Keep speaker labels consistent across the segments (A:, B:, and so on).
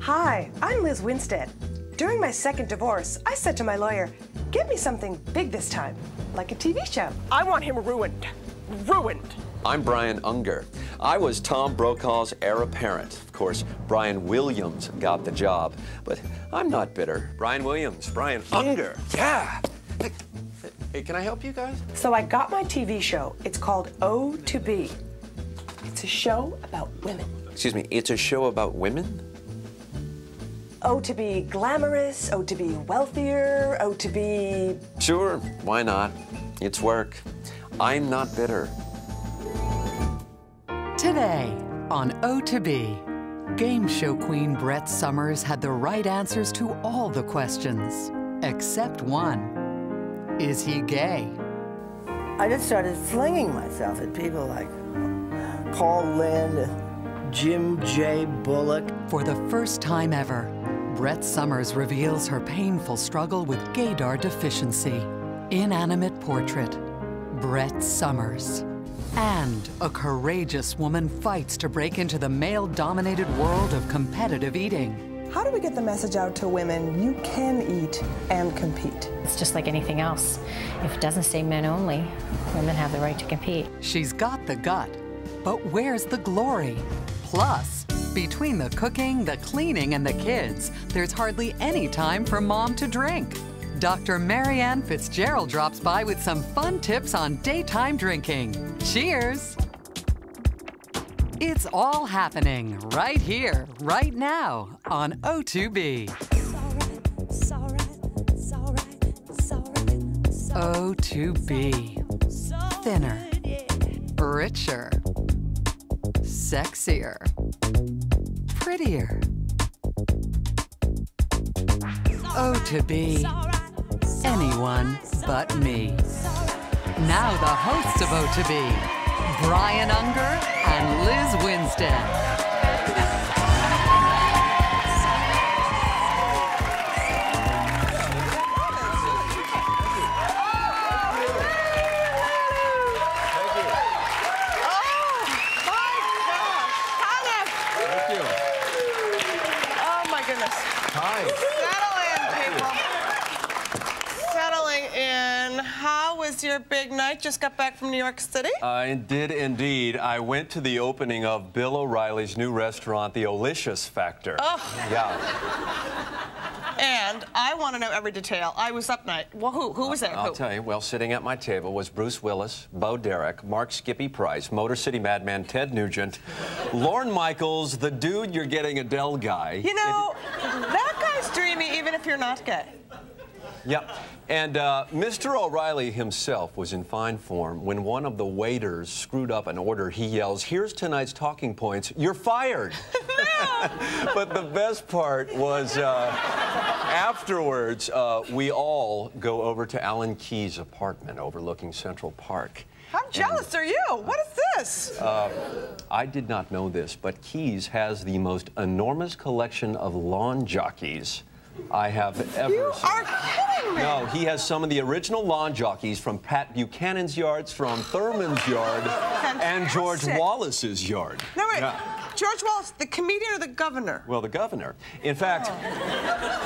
A: Hi, I'm Lizz Winstead. During my second divorce, I said to my lawyer, get me something big this time, like a TV show. I want him ruined. Ruined.
B: I'm Brian Unger. I was Tom Brokaw's heir apparent. Of course, Brian Williams got the job, but I'm not bitter. Brian Williams, Brian Unger, yeah! Hey, can I help you guys?
A: So I got my TV show. It's called O2Be. It's a show about women.
B: Excuse me, it's a show about women?
A: O to be glamorous, O to be wealthier, O to be...
B: Sure, why not? It's work. I'm not bitter.
C: Today on O2Be, game show queen Brett Somers had the right answers to all the questions, except one. Is he gay?
D: I just started flinging myself at people like Paul Lynde, Jim J. Bullock.
C: For the first time ever, Brett Somers reveals her painful struggle with gaydar deficiency. Inanimate portrait, Brett Somers. And a courageous woman fights to break into the male-dominated world of competitive eating.
A: How do we get the message out to women? You can eat and compete.
E: It's just like anything else. If it doesn't say men only, women have the right to compete.
C: She's got the gut, but where's the glory? Plus, between the cooking, the cleaning, and the kids, there's hardly any time for mom to drink. Dr. Marianne Fitzgerald drops by with some fun tips on daytime drinking. Cheers! It's all happening right here, right now on O2Be. O2Be. Thinner, richer, sexier, prettier. O2Be Anyone But Me. Now the hosts of O2Be, Brian Unger and Lizz Winstead.
A: How was your big night? Just got back from New York City?
B: I did indeed. I went to the opening of Bill O'Reilly's new restaurant, the Olicious Factor.
A: Oh.
B: Yeah.
A: And I want to know every detail. I was up night. Well, who was there?
B: I'll tell you. Well, sitting at my table was Bruce Willis, Bo Derek, Mark Skippy Price, Motor City Madman Ted Nugent, Lorne Michaels, the dude you're getting Adele guy.
A: You know, that guy's dreamy even if you're not gay.
B: Yep. And Mr. O'Reilly himself was in fine form. When one of the waiters screwed up an order, he yells, "Here's tonight's talking points. You're fired." But the best part was afterwards, we all go over to Alan Keyes' apartment overlooking Central Park.
A: I'm jealous, are you? What is this?
B: I did not know this, but Keyes has the most enormous collection of lawn jockeys I have ever seen.
A: You are kidding me!
B: No, he has some of the original lawn jockeys from Pat Buchanan's yards, from Thurman's yard, and George Wallace's yard.
A: No, wait. Yeah. George Wallace, the comedian or the governor?
B: Well, the governor. In fact,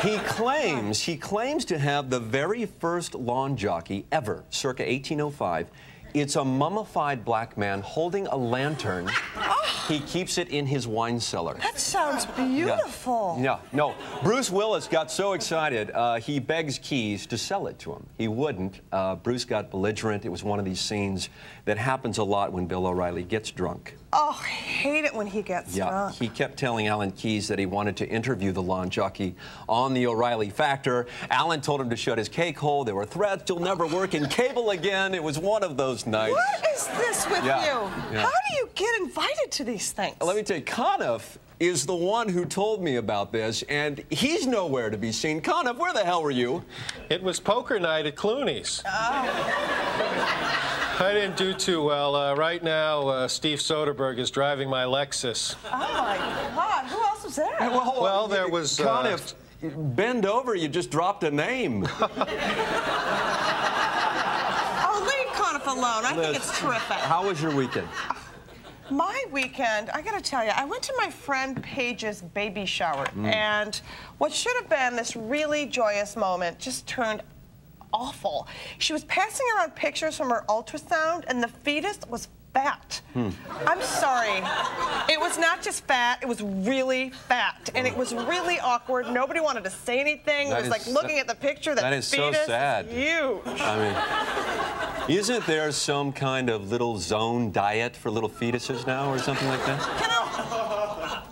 B: he claims to have the very first lawn jockey ever, circa 1805. It's a mummified black man holding a lantern. Oh. He keeps it in his wine cellar.
A: That sounds beautiful.
B: Yeah. No. Bruce Willis got so excited, he begs Keyes to sell it to him. He wouldn't. Bruce got belligerent. It was one of these scenes that happens a lot when Bill O'Reilly gets drunk.
A: Oh, I hate it when he gets drunk.
B: He kept telling Alan Keyes that he wanted to interview the lawn jockey on the O'Reilly Factor. Alan told him to shut his cake hole. There were threats. You'll never work in cable again. It was one of those nights.
A: What is this with you?
B: Yeah.
A: How do you get invited to these things?
B: Let me tell you, Conniff is the one who told me about this, and he's nowhere to be seen. Conniff, where the hell were you?
F: It was poker night at Clooney's. I didn't do too well. Right now, Steve Soderbergh is driving my Lexus.
A: Oh, my God. Who else was there?
F: Well, there was...
B: Conniff, bend over. You just dropped a name.
A: Oh, leave Conniff alone. I think it's terrific.
B: How was your weekend?
A: My weekend, I gotta tell you, I went to my friend Paige's baby shower, and what should have been this really joyous moment just turned awful. She was passing around pictures from her ultrasound, and the fetus was fat. I'm sorry. It was not just fat, it was really fat. And it was really awkward. Nobody wanted to say anything. It was like looking at the picture. That
B: is
A: fetus
B: so sad.
A: is huge.
B: I mean, isn't there some kind of little zone diet for little fetuses now or something like that?
A: You know,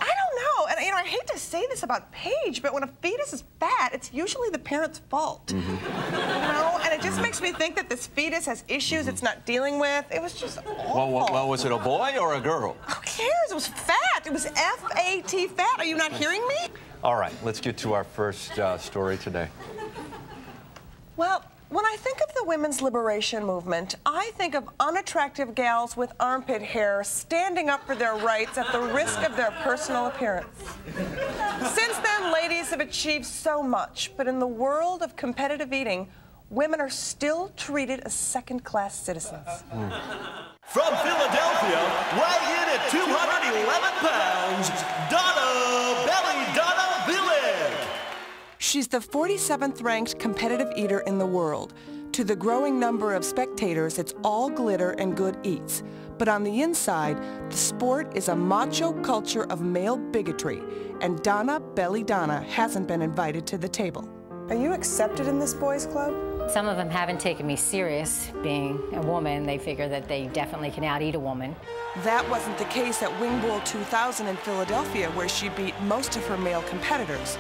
A: I don't know. And, you know, I hate to say this about Paige, but when a fetus is fat, it's usually the parent's fault. You know? And it just makes me think that this fetus has issues it's not dealing with. It was just awful.
B: Well, was it a boy or a girl?
A: Who cares? It was fat. It was F-A-T, fat. Are you not hearing me?
B: All right, let's get to our first story today.
A: Well, when I think of the women's liberation movement, I think of unattractive gals with armpit hair standing up for their rights at the risk of their personal appearance. Since then, ladies have achieved so much, but in the world of competitive eating, women are still treated as second-class citizens.
G: From Philadelphia, weighing in at 211 pounds, Belly Donna Villette.
A: She's the 47th ranked competitive eater in the world. To the growing number of spectators, it's all glitter and good eats. But on the inside, the sport is a macho culture of male bigotry, and Donna Belly Donna hasn't been invited to the table. Are you accepted in this boys' club?
E: Some of them haven't taken me serious. Being a woman, they figure that they definitely can out-eat a woman.
A: That wasn't the case at Wing Bowl 2000 in Philadelphia, where she beat most of her male competitors.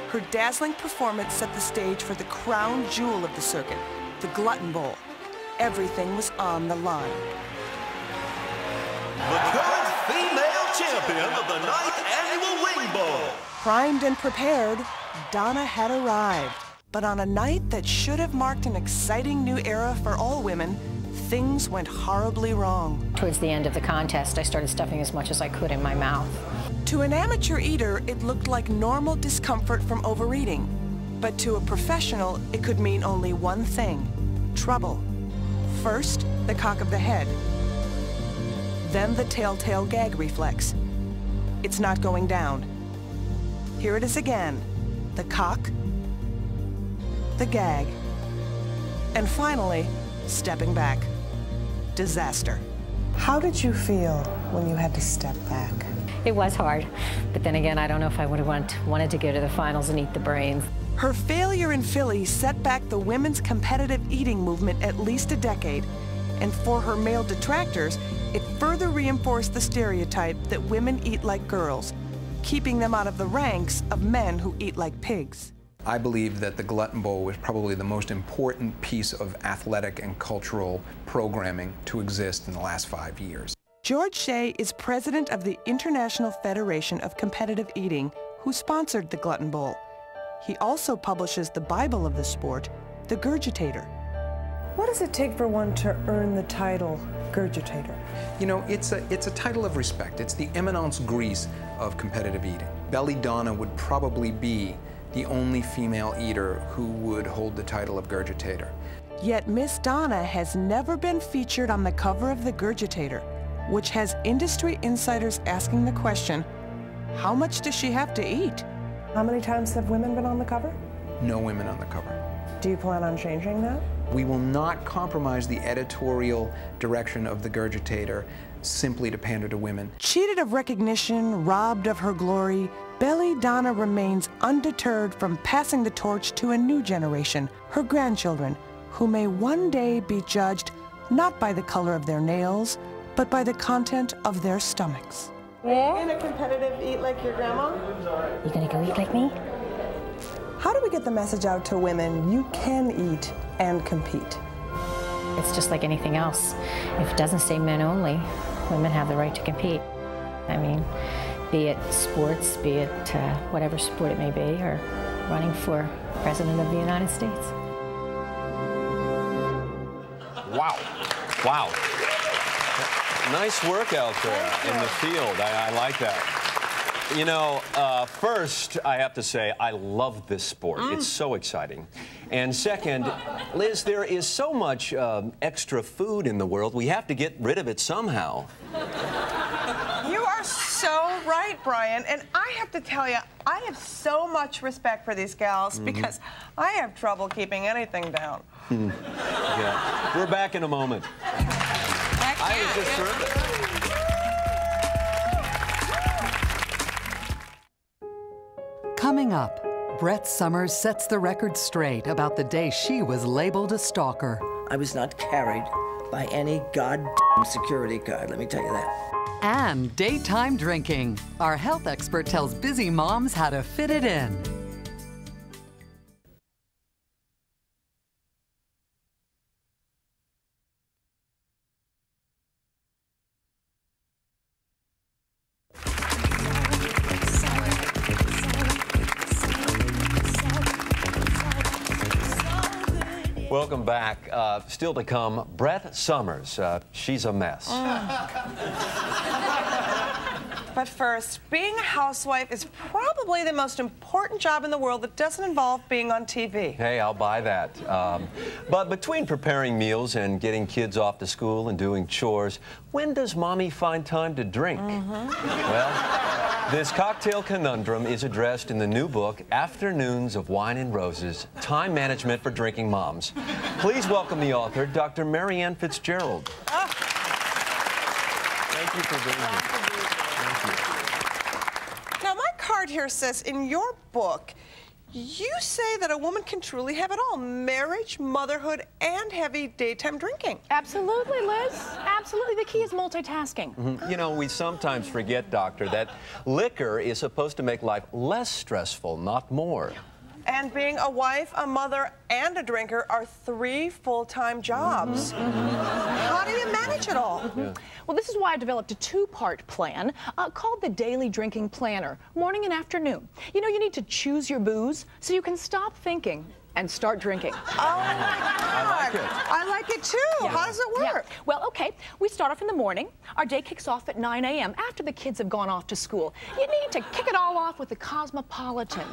A: Her dazzling performance set the stage for the crown jewel of the circuit, the Glutton Bowl. Everything was on the line.
G: The current female champion of the 9th annual Wing Bowl.
A: Primed and prepared, Donna had arrived. But on a night that should have marked an exciting new era for all women, things went horribly wrong.
E: Towards the end of the contest, I started stuffing as much as I could in my mouth.
A: To an amateur eater, it looked like normal discomfort from overeating. But to a professional, it could mean only one thing: trouble. First, the cock of the head. Then the telltale gag reflex. It's not going down. Here it is again: the cock, the gag, and finally, stepping back. Disaster. How did you feel when you had to step back?
E: It was hard, but then again, I don't know if I would have wanted to go to the finals and eat the brains.
A: Her failure in Philly set back the women's competitive eating movement at least a decade, and for her male detractors, it further reinforced the stereotype that women eat like girls, keeping them out of the ranks of men who eat like pigs.
H: I believe that the Glutton Bowl was probably the most important piece of athletic and cultural programming to exist in the last 5 years.
A: George Shea is president of the International Federation of Competitive Eating, who sponsored the Glutton Bowl. He also publishes the Bible of the sport, The Gurgitator. What does it take for one to earn the title Gurgitator?
H: You know, it's a title of respect. It's the eminence grise of competitive eating. Belly Donna would probably be the only female eater who would hold the title of Gurgitator.
A: Yet Miss Donna has never been featured on the cover of The Gurgitator, which has industry insiders asking the question, how much does she have to eat? How many times have women been on the cover?
H: No women on the cover.
A: Do you plan on changing that?
H: We will not compromise the editorial direction of The Gurgitator simply to pander to women.
A: Cheated of recognition, robbed of her glory, Belly Donna remains undeterred from passing the torch to a new generation, her grandchildren, who may one day be judged not by the color of their nails, but by the content of their stomachs.
E: Yeah?
A: In a competitive eat like your grandma?
E: You gonna go eat like me?
A: How do we get the message out to women you can eat and compete?
E: It's just like anything else. If it doesn't say men only, women have the right to compete. I mean, be it sports, be it whatever sport it may be, or running for President of the United States.
B: Wow. Wow. Nice work out there in the field. I like that. You know, first, I have to say, I love this sport. It's so exciting. And second, Liz, there is so much extra food in the world, we have to get rid of it somehow.
A: right, Brian. And I have to tell you, I have so much respect for these gals because I have trouble keeping anything down.
B: Yeah. We're back in a moment. I was just terrific.
C: Coming up, Brett Somers sets the record straight about the day she was labeled a stalker.
D: I was not carried by any goddamn security guard, let me tell you that.
C: And daytime drinking. Our health expert tells busy moms how to fit it in.
B: Welcome back. Still to come, Brett Somers. She's a mess.
A: But first, being a housewife is probably the most important job in the world that doesn't involve being on TV.
B: Hey, I'll buy that. But between preparing meals and getting kids off to school and doing chores, when does mommy find time to drink? Well, this cocktail conundrum is addressed in the new book, Afternoons of Wine and Roses, Time Management for Drinking Moms. Please welcome the author, Dr. Marianne Fitzgerald. Thank you for being here.
A: Now, my card here says, in your book, you say that a woman can truly have it all: marriage, motherhood, and heavy daytime drinking.
I: Absolutely, Liz. Absolutely. The key is multitasking.
B: You know, we sometimes forget, Doctor, that liquor is supposed to make life less stressful, not more.
A: And being a wife, a mother, and a drinker are 3 full-time jobs. How do you manage it all?
I: Well, this is why I developed a 2-part plan called the Daily Drinking Planner, morning and afternoon. You know, you need to choose your booze so you can stop thinking and start drinking.
A: Oh, my God.
B: I like it.
A: I like it, too.
I: Yeah.
A: How does it work?
I: Yeah. Well, okay, we start off in the morning. Our day kicks off at 9 a.m. after the kids have gone off to school. You need to kick it all off with the Cosmopolitan.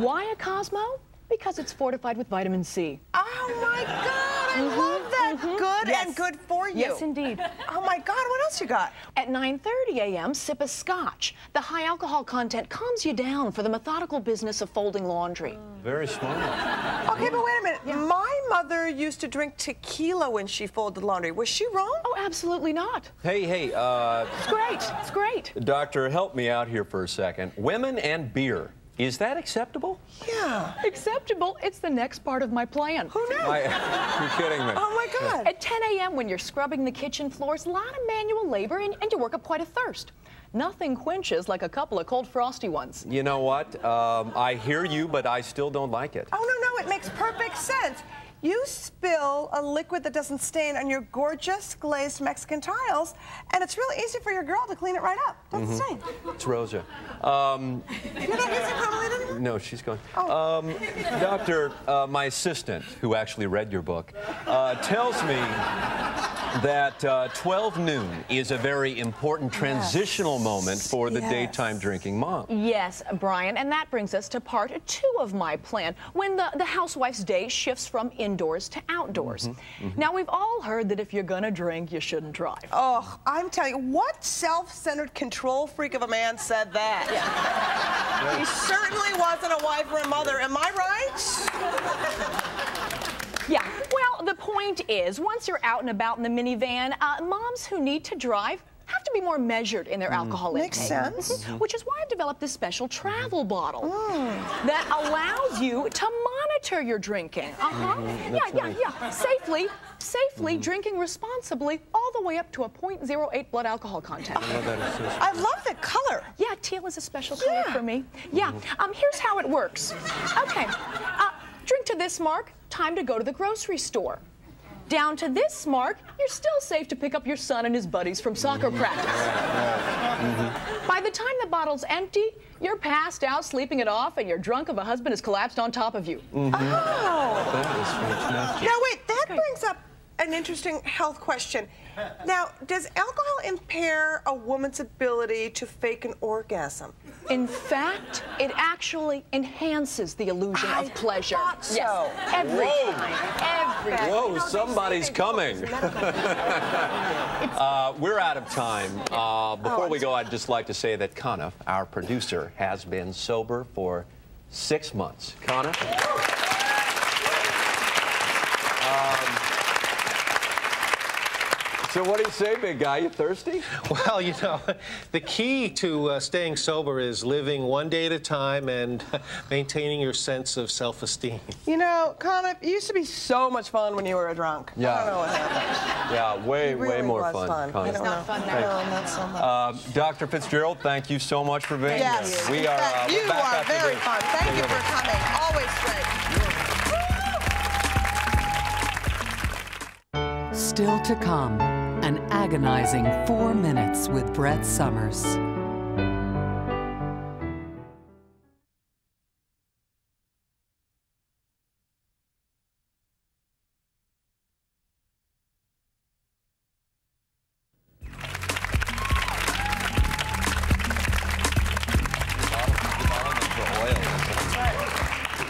I: Why a Cosmo? Because it's fortified with vitamin C.
A: Oh, my God. I love that. Good and good for you.
I: Yes, indeed.
A: Oh, my God. What else you got?
I: At 9:30 a.m., sip a scotch. The high alcohol content calms you down for the methodical business of folding laundry.
B: Very smart.
A: Okay, but wait a minute. My mother used to drink tequila when she folded laundry. Was she wrong?
I: Oh, absolutely not.
B: Hey,
I: It's great. It's great.
B: Doctor, help me out here for a second. Women and beer. Is that acceptable?
A: Yeah.
I: Acceptable. It's the next part of my plan.
A: Who knew?
B: You're kidding me.
A: Oh, my God.
I: At 10 a.m. when you're scrubbing the kitchen floors, a lot of manual labor, and you work up quite a thirst. Nothing quenches like a couple of cold, frosty ones.
B: You know what? I hear you, but I still don't like it.
A: Oh, no, it makes perfect sense. You spill a liquid that doesn't stain on your gorgeous glazed Mexican tiles, and it's really easy for your girl to clean it right up. Doesn't stain.
B: It's Rosa.
A: You're not using Carmelita anymore?
B: No, she's gone.
A: Oh.
B: Doctor, my assistant, who actually read your book, tells me that 12 noon is a very important transitional moment for the daytime drinking mom.
I: Yes, Brian, and that brings us to part 2 of my plan, when the housewife's day shifts from indoors to outdoors. Now, we've all heard that if you're gonna drink, you shouldn't drive.
A: Oh, I'm telling you, what self-centered control freak of a man said that?
I: Yeah.
A: He certainly wasn't a wife or a mother, am I right?
I: Yeah, well, the point is, once you're out and about in the minivan, moms who need to drive have to be more measured in their alcohol intake.
A: Makes sense.
I: Which is why I've developed this special travel bottle that allows you to monitor your drinking. Safely drinking responsibly, all the way up to a 0.08 blood alcohol content.
A: I love the color.
I: Yeah, teal is a special color for me. Yeah, here's how it works. Okay, drink to this mark, time to go to the grocery store. Down to this mark, you're still safe to pick up your son and his buddies from soccer practice. By the time the bottle's empty, you're passed out, sleeping it off, and your drunk of a husband has collapsed on top of you.
A: Oh!
B: That is fantastic.
A: Now, wait, that brings up an interesting health question. Now, does alcohol impair a woman's ability to fake an orgasm?
I: In fact, it actually enhances the illusion of pleasure.
A: I thought so.
I: Yes, every time. Every time.
B: Whoa, somebody's coming. We're out of time. Before we go, I'd just like to say that Conniff, our producer, has been sober for 6 months. Conniff? So what do you say, big guy? You thirsty?
F: Well, you know, the key to staying sober is living one day at a time and maintaining your sense of self-esteem.
A: You know, Conniff, it used to be so much fun when you were a drunk.
B: Yeah.
A: I don't know what happened.
B: Yeah, way
A: Really
B: more fun. Conniff.
I: It's not fun now.
A: No, not so much.
B: Dr. Fitzgerald, thank you so much for being
A: Yes.
B: here.
A: You are
B: back
A: very
B: after
A: fun. Thank you for coming. Always great.
C: Still to come, an agonizing 4 minutes with Brett Summers.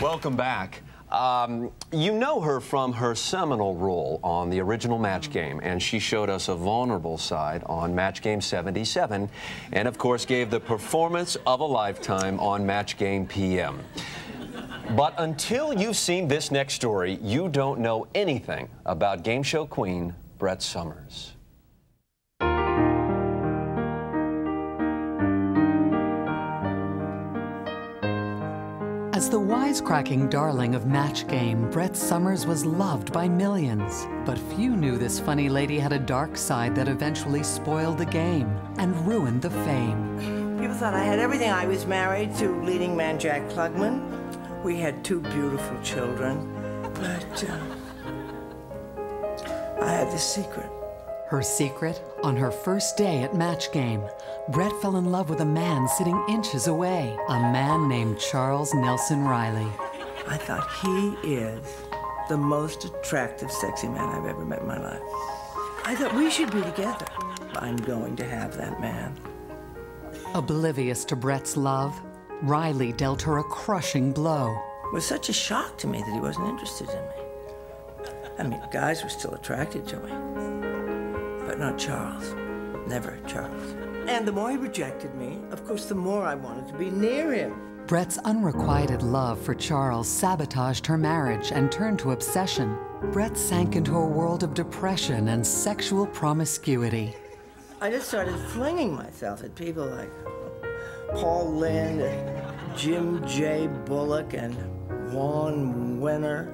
B: Welcome back. You know her from her seminal role on the original Match Game, and she showed us a vulnerable side on Match Game 77, and of course gave the performance of a lifetime on Match Game PM. But until you've seen this next story, you don't know anything about game show queen Brett Summers.
C: As the wisecracking darling of Match Game, Brett Summers was loved by millions. But few knew this funny lady had a dark side that eventually spoiled the game and ruined the fame.
D: People thought I had everything. I was married to leading man Jack Klugman. We had 2 beautiful children, but I had this secret.
C: Her secret? On her first day at Match Game, Brett fell in love with a man sitting inches away, a man named Charles Nelson Riley.
D: I thought, he is the most attractive, sexy man I've ever met in my life. I thought we should be together. I'm going to have that man.
C: Oblivious to Brett's love, Riley dealt her a crushing blow.
D: It was such a shock to me that he wasn't interested in me. I mean, guys were still attracted to me, but not Charles. Never Charles. And the more he rejected me, of course, the more I wanted to be near him.
C: Brett's unrequited love for Charles sabotaged her marriage and turned to obsession. Brett sank into a world of depression and sexual promiscuity.
D: I just started flinging myself at people like Paul Lynde and Jim J. Bullock and Juan Wenner,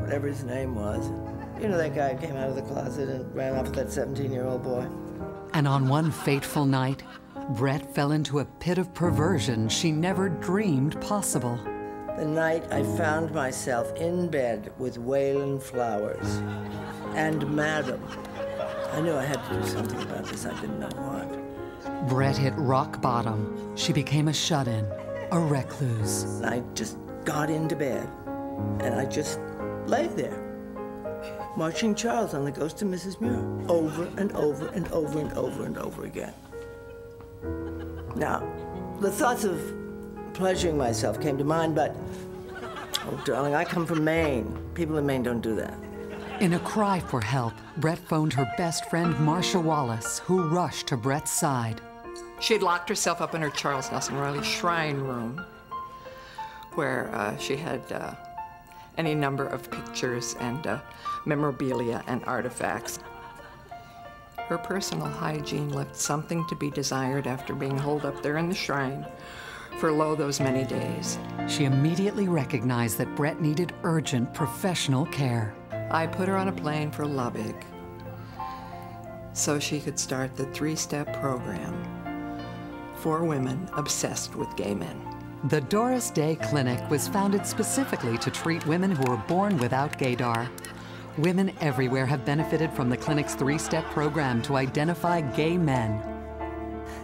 D: whatever his name was. You know that guy who came out of the closet and ran off with that 17-year-old boy?
C: And on one fateful night, Brett fell into a pit of perversion she never dreamed possible.
D: The night I found myself in bed with Waylon Flowers and Madam. I knew I had to do something about this. I didn't know what.
C: Brett hit rock bottom. She became a shut-in, a recluse.
D: I just got into bed, and I just lay there, watching Charles on The Ghost of Mrs. Muir, over and over and over and over and over again. Now, the thoughts of pleasuring myself came to mind, but, oh, darling, I come from Maine. People in Maine don't do that.
C: In a cry for help, Brett phoned her best friend, Marcia Wallace, who rushed to Brett's side.
J: She had locked herself up in her Charles Nelson Riley shrine room, where she had any number of pictures and memorabilia and artifacts. Her personal hygiene left something to be desired after being holed up there in the shrine for lo those many days.
C: She immediately recognized that Brett needed urgent professional care.
J: I put her on a plane for Lubbock so she could start the 3-step program for women obsessed with gay men.
C: The Doris Day Clinic was founded specifically to treat women who were born without gaydar. Women everywhere have benefited from the clinic's 3-step program to identify gay men.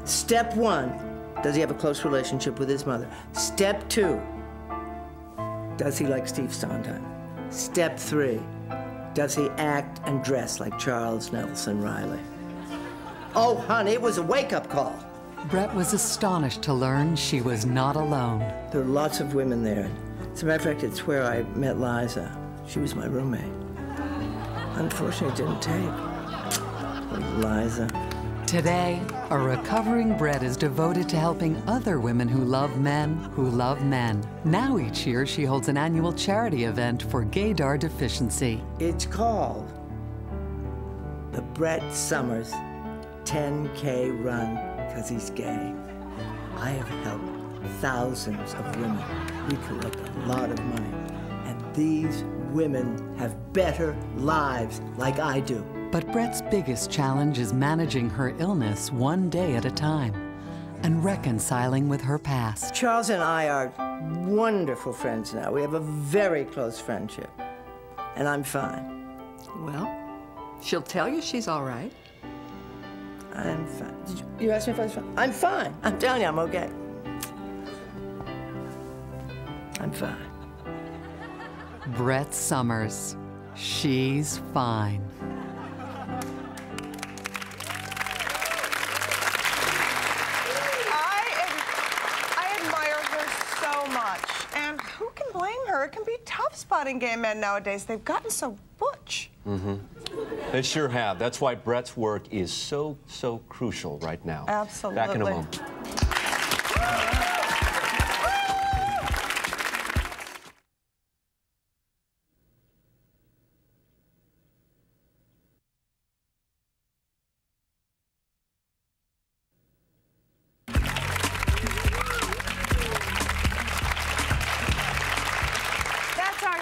D: Step 1, does he have a close relationship with his mother? Step 2, does he like Steve Sondheim? Step 3, does he act and dress like Charles Nelson Riley? Oh, honey, it was a wake-up call.
C: Brett was astonished to learn she was not alone.
D: There are lots of women there. As a matter of fact, it's where I met Liza. She was my roommate. Unfortunately, it didn't take. Liza.
C: Today, a recovering Brett is devoted to helping other women who love men. Now each year, she holds an annual charity event for gaydar deficiency.
D: It's called the Brett Summers 10K Run, because he's gay. I have helped thousands of women. We collect a lot of money. And these women have better lives like I do.
C: But Brett's biggest challenge is managing her illness one day at a time and reconciling with her past.
D: Charles and I are wonderful friends now. We have a very close friendship. And I'm fine.
J: Well, she'll tell you she's all right.
D: I'm fine. You asked me if I was fine? I'm fine. I'm telling you, I'm okay. I'm fine.
C: Brett Summers. She's fine.
A: I admire her so much. And who can blame her? It can be tough spotting gay men nowadays. They've gotten so butch.
B: Mm-hmm. They sure have. That's why Brett's work is so crucial right now.
A: Absolutely.
B: Back in a moment.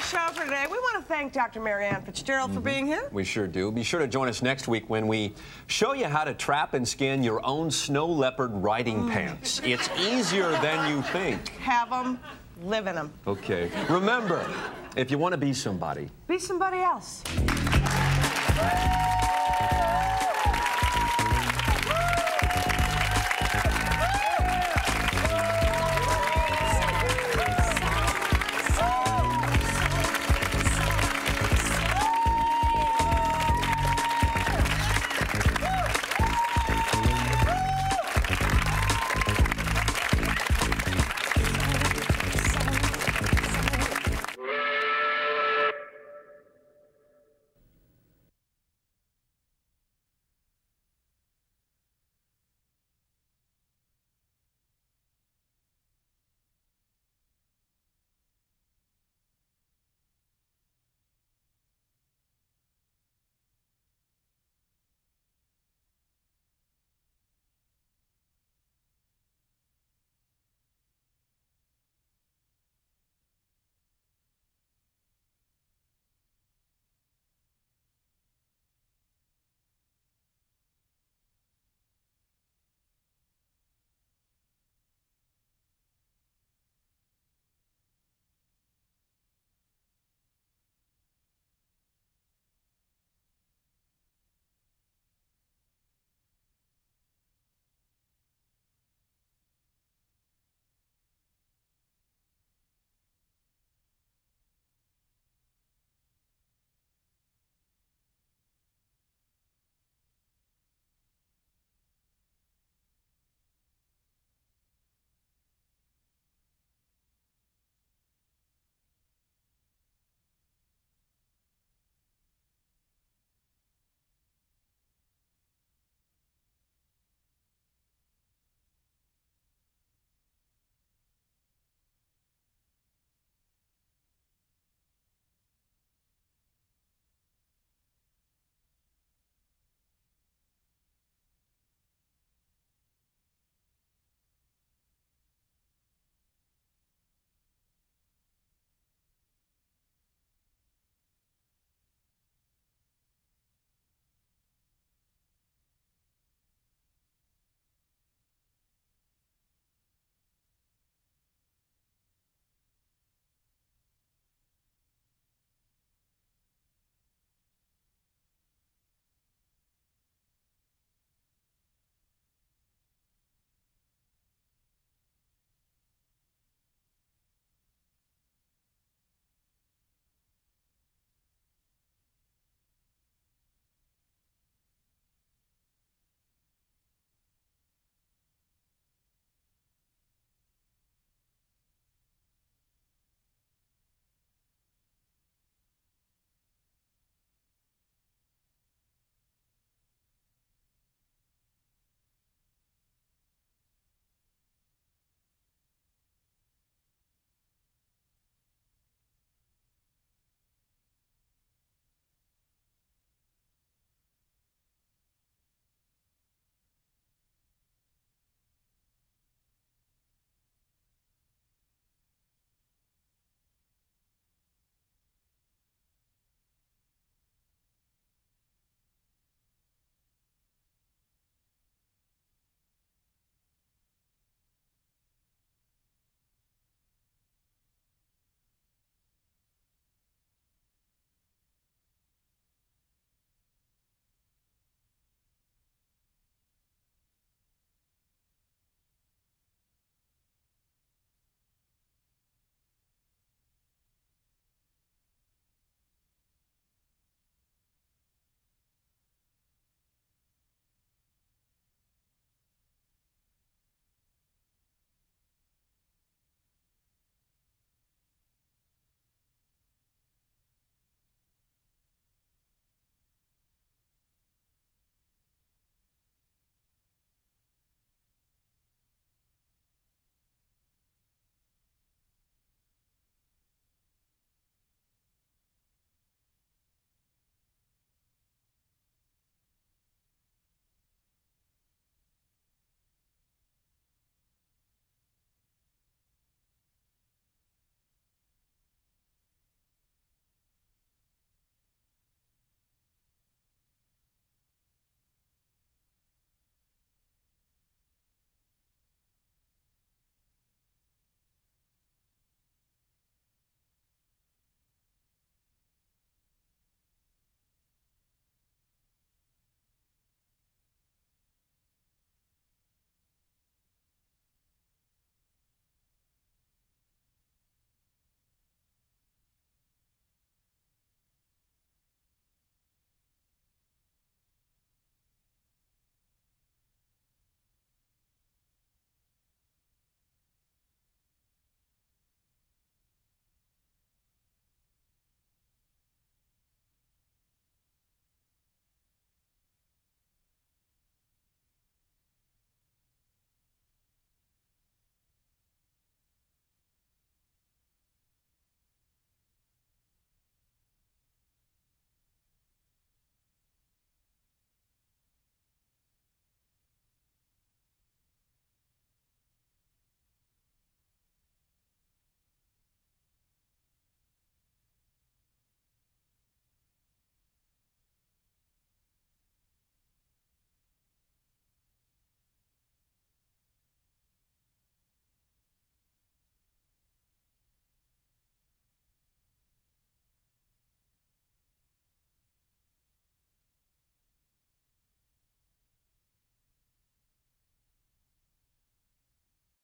A: Show for today. We want to thank Dr. Marianne Fitzgerald for being here.
B: We sure do. Be sure to join us next week when we show you how to trap and skin your own snow leopard riding pants. It's easier than you think.
A: Have them, live in them.
B: Okay. Remember, if you want to be somebody
A: else.